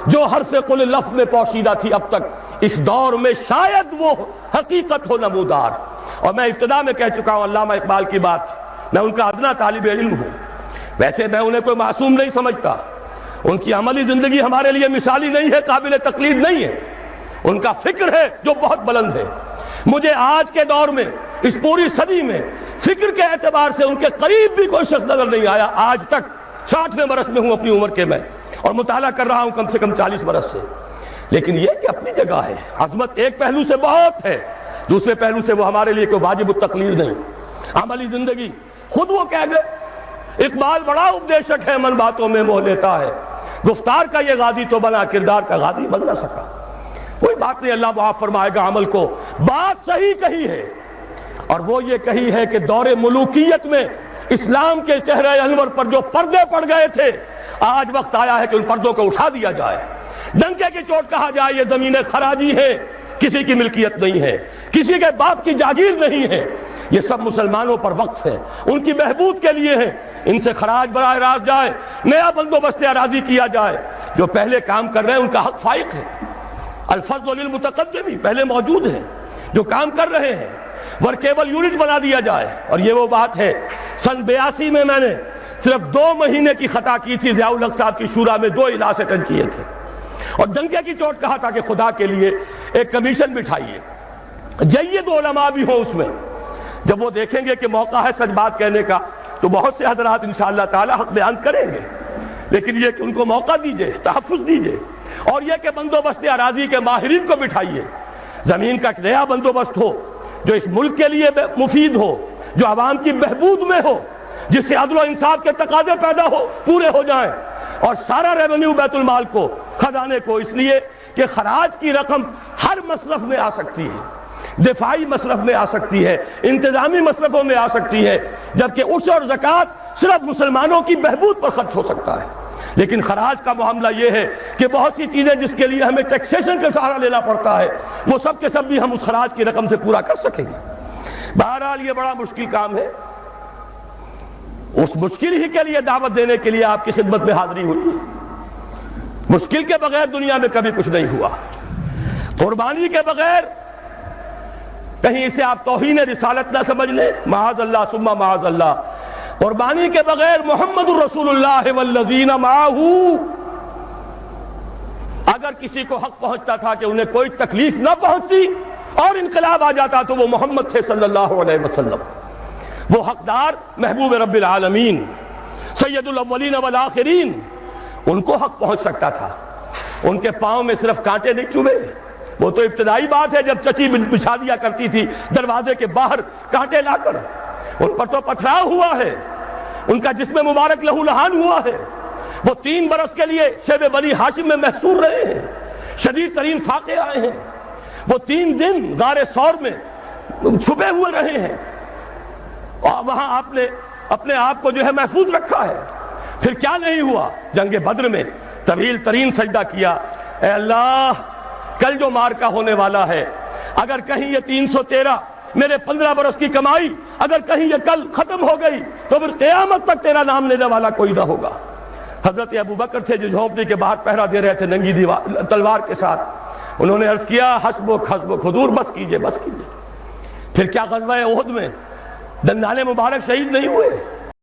جو حرف قل لفظ میں پوشیدہ تھی اب تک، اس دور میں شاید وہ حقیقت ہو نمودار۔ اور میں ابتدا میں کہہ چکا ہوں علامہ اقبال کی بات، میں ان کا ادنا طالب علم ہوں، ویسے میں انہیں کوئی معصوم نہیں سمجھتا، ان کی عملی زندگی ہمارے لیے مثالی نہیں ہے، قابل تقلید نہیں ہے، ان کا فکر ہے جو بہت بلند ہے۔ مجھے آج کے دور میں، اس پوری صدی میں، فکر کے اعتبار سے ان کے قریب بھی کوئی شخص نظر نہیں آیا آج تک۔ 60ویں برس میں ہوں اپنی عمر کے میں، اور مطالعہ کر رہا ہوں کم سے کم 40 برس سے، لیکن یہ کہ اپنی جگہ ہے، عظمت ایک پہلو سے بہت ہے، دوسرے پہلو سے وہ ہمارے لیے کوئی واجب التقلید نہیں۔ عملی زندگی خود وہ کہہ گئے، اقبال بڑا اپدیشک ہے، من باتوں میں موہ لیتا ہے، گفتار کا یہ غازی تو بنا، کردار کا غازی بن نہ سکا۔ کوئی بات نہیں، اللہ معاف فرمائے گا عمل کو۔ بات صحیح کہی ہے، اور وہ یہ کہی ہے کہ دور ملوکیت میں اسلام کے چہرے انور پر جو پردے پڑ گئے تھے، آج وقت آیا ہے کہ ان پردوں کو اٹھا دیا جائے، ڈنکے کی چوٹ کہا جائے یہ زمینیں خراجی ہیں، کسی کی ملکیت نہیں ہے، کسی کے باپ کی جاگیر نہیں ہے، یہ سب مسلمانوں پر وقف ہے، ان کی بہبود کے لیے ہیں، ان سے خراج براہ راست جائے، نیا بندوبست اراضی کیا جائے۔ جو پہلے کام کر رہے ہیں ان کا حق فائق ہے، الفضل للمتقدم پہلے موجود ہیں جو کام کر رہے ہیں، ورکیبل یونٹ بنا دیا جائے۔ اور یہ وہ بات ہے، سن 82 میں میں نے صرف 2 مہینے کی خطا کی تھی، ضیاء الحق صاحب کی شورا میں 2 اجلاس اٹینڈ کیے تھے، اور ڈنکے کی چوٹ کہا تھا کہ خدا کے لیے ایک کمیشن بٹھائیے، جید علماء بھی ہوں اس میں۔ جب وہ دیکھیں گے کہ موقع ہے سچ بات کہنے کا تو بہت سے حضرات انشاءاللہ تعالی حق بیان کریں گے، لیکن یہ کہ ان کو موقع دیجئے، تحفظ دیجئے، اور یہ کہ بندوبست اراضی کے ماہرین کو بٹھائیے، زمین کا نیا بندوبست ہو جو اس ملک کے لیے مفید ہو، جو عوام کی بہبود میں ہو، جس سے عدل و انصاف کے تقاضے پورے ہو جائیں، اور سارا ریونیو بیت المال کو، خزانے کو، اس لیے کہ خراج کی رقم ہر مصرف میں آ سکتی ہے، دفاعی مصرف میں آ سکتی ہے، انتظامی مصرفوں میں آ سکتی ہے، جبکہ عشر اور زکوٰۃ صرف مسلمانوں کی بہبود پر خرچ ہو سکتا ہے۔ لیکن خراج کا معاملہ یہ ہے کہ بہت سی چیزیں جس کے لیے ہمیں ٹیکسیشن کا سہارا لینا پڑتا ہے، وہ سب کے سب بھی ہم اس خراج کی رقم سے پورا کر سکیں گے۔ بہرحال یہ بڑا مشکل کام ہے، اس مشکل ہی کے لیے دعوت دینے کے لیے آپ کی خدمت میں حاضری ہوئی۔ مشکل کے بغیر دنیا میں کبھی کچھ نہیں ہوا، قربانی کے بغیر، کہیں اسے آپ توہین رسالت نہ سمجھ لیں، معاذ اللہ ثم معاذ اللہ، قربانی کے بغیر محمد الرسول اللہ والذین معہ، اگر کسی کو حق پہنچتا تھا کہ انہیں کوئی تکلیف نہ پہنچتی اور انقلاب آ جاتا تو وہ محمد تھے صلی اللہ علیہ وسلم، وہ حقدار محبوب رب العالمین سید الاولین والآخرین، ان کو حق پہنچ سکتا تھا۔ ان کے پاؤں میں صرف کانٹے نہیں چبھے، وہ تو ابتدائی بات ہے جب چچی بچھا دیا کرتی تھی دروازے کے باہر کانٹے لا کر، ان پر تو پتھراؤ ہوا ہے، ان کا جسم مبارک لہو لہان ہوا ہے، وہ 3 برس کے لیے شیب بنی ہاشم میں محصور رہے ہیں، شدید ترین فاقے آئے ہیں، وہ 3 دن غار ثور میں چھپے ہوئے رہے ہیں، اور وہاں آپ نے اپنے آپ کو جو ہے محفوظ رکھا ہے۔ پھر کیا نہیں ہوا، جنگ بدر میں طویل ترین سجدہ کیا، اے اللہ کل جو مارکا ہونے والا ہے، اگر کہیں یہ 313 میرے 15 برس کی کمائی اگر کہیں یہ کل ختم ہو گئی تو پھر قیامت تک تیرا نام لینے والا کوئی نہ ہوگا۔ حضرت ابو بکر تھے جو جھونپڑی کے باہر پہرا دے رہے تھے ننگی تلوار کے ساتھ، انہوں نے عرض کیا حسبک حسبک، حضور بس کیجئے بس کیجئے۔ پھر کیا غزوہ احد میں دندانے مبارک شہید نہیں ہوئے؟